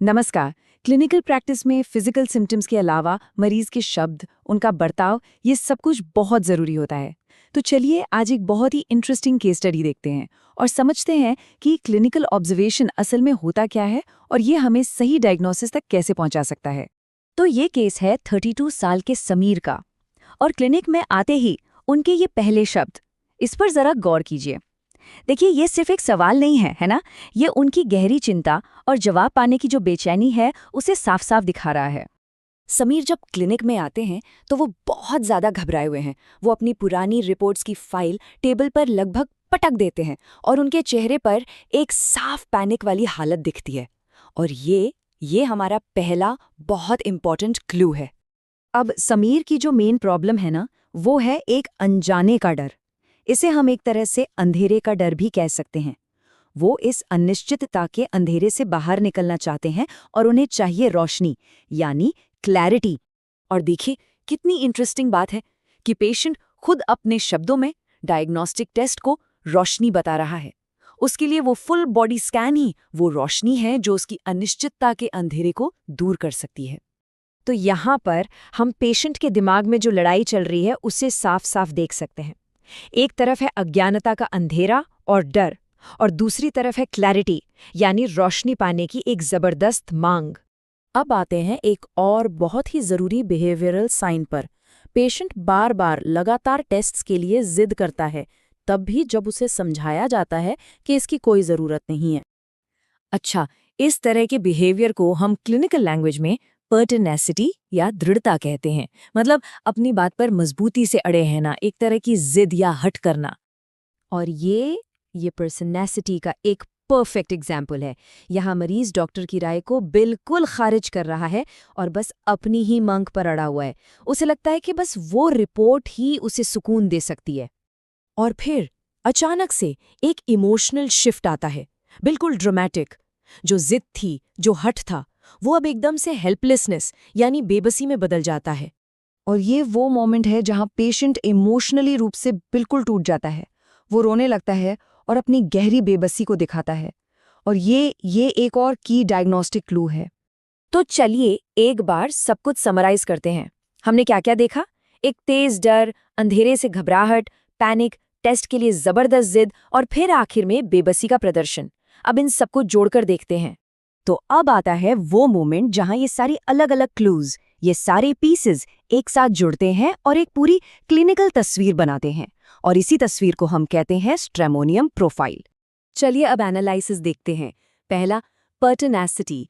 नमस्कार। Clinical practice में physical symptoms के अलावा मरीज के शब्द, उनका बर्ताव, ये सब कुछ बहुत ज़रूरी होता है। तो चलिए आज एक बहुत ही इंटरेस्टिंग केस स्टडी देखते हैं और समझते हैं कि क्लिनिकल ऑब्जर्वेशन असल में होता क्या है और ये हमें सही डायग्नोसिस तक कैसे पहुंचा सकता है। तो ये केस है 32 साल के समीर का। और क्लिनिक में आते ही उनके ये पहले शब्द, इस पर जरा गौर कीजिए। देखिए, ये सिर्फ एक सवाल नहीं है ना? ये उनकी गहरी चिंता और जवाब पाने की जो बेचैनी है उसे साफ साफ दिखा रहा है। समीर जब क्लिनिक में आते हैं तो वो बहुत ज़्यादा घबराए हुए हैं। वो अपनी पुरानी रिपोर्ट्स की फाइल टेबल पर लगभग पटक देते हैं और उनके चेहरे पर एक साफ पैनिक वाली हालत दिखती है। और ये हमारा पहला बहुत इंपॉर्टेंट क्लू है। अब समीर की जो मेन प्रॉब्लम है ना, वो है एक अनजाने का डर। इसे हम एक तरह से अंधेरे का डर भी कह सकते हैं। वो इस अनिश्चितता के अंधेरे से बाहर निकलना चाहते हैं और उन्हें चाहिए रोशनी, यानी क्लैरिटी। और देखिए कितनी इंटरेस्टिंग बात है कि पेशेंट खुद अपने शब्दों में डायग्नोस्टिक टेस्ट को रोशनी बता रहा है। उसके लिए वो फुल बॉडी स्कैन ही वो रोशनी है जो उसकी अनिश्चितता के अंधेरे को दूर कर सकती है। तो यहाँ पर हम पेशेंट के दिमाग में जो लड़ाई चल रही है उसे साफ साफ देख सकते हैं। एक तरफ है अज्ञानता का अंधेरा और डर, और दूसरी तरफ है क्लैरिटी, यानी रोशनी पाने की एक जबरदस्त मांग। अब आते हैं एक और बहुत ही ज़रूरी बिहेवियरल साइन पर। पेशेंट बार बार लगातार टेस्ट्स के लिए जिद करता है, तब भी जब उसे समझाया जाता है कि इसकी कोई ज़रूरत नहीं है। अच्छा, इस तरह के बिहेवियर को हम क्लिनिकल लैंग्वेज में पर्टिनेसिटी या दृढ़ता कहते हैं। मतलब अपनी बात पर मजबूती से अड़े रहना, एक तरह की जिद या हट करना। और ये पर्टिनेसिटी का एक परफेक्ट एग्जाम्पल है। यहाँ मरीज डॉक्टर की राय को बिल्कुल खारिज कर रहा है और बस अपनी ही मांग पर अड़ा हुआ है। उसे लगता है कि बस वो रिपोर्ट ही उसे सुकून दे सकती है। और फिर अचानक से एक इमोशनल शिफ्ट आता है, बिल्कुल ड्रामेटिक। जो जिद थी, जो हट था, वो अब एकदम से हेल्पलेसनेस यानी बेबसी में बदल जाता है। और ये वो मोमेंट है जहां पेशेंट इमोशनली रूप से बिल्कुल टूट जाता है। वो रोने लगता है और अपनी गहरी बेबसी को दिखाता है। और ये एक और की डायग्नोस्टिक क्लू है। तो चलिए एक बार सब कुछ समराइज करते हैं। हमने क्या क्या देखा? एक तेज डर, अंधेरे से घबराहट, पैनिक, टेस्ट के लिए जबरदस्त जिद और फिर आखिर में बेबसी का प्रदर्शन। अब इन सबको जोड़कर देखते हैं। तो अब आता है वो मोमेंट जहां ये सारी अलग अलग क्लूज, ये सारे पीसेस एक साथ जुड़ते हैं और एक पूरी क्लिनिकल तस्वीर बनाते हैं। और इसी तस्वीर को हम कहते हैं स्ट्रेमोनियम प्रोफाइल। चलिए अब एनालिसिस देखते हैं। पहला, पर्टिनेसिटी,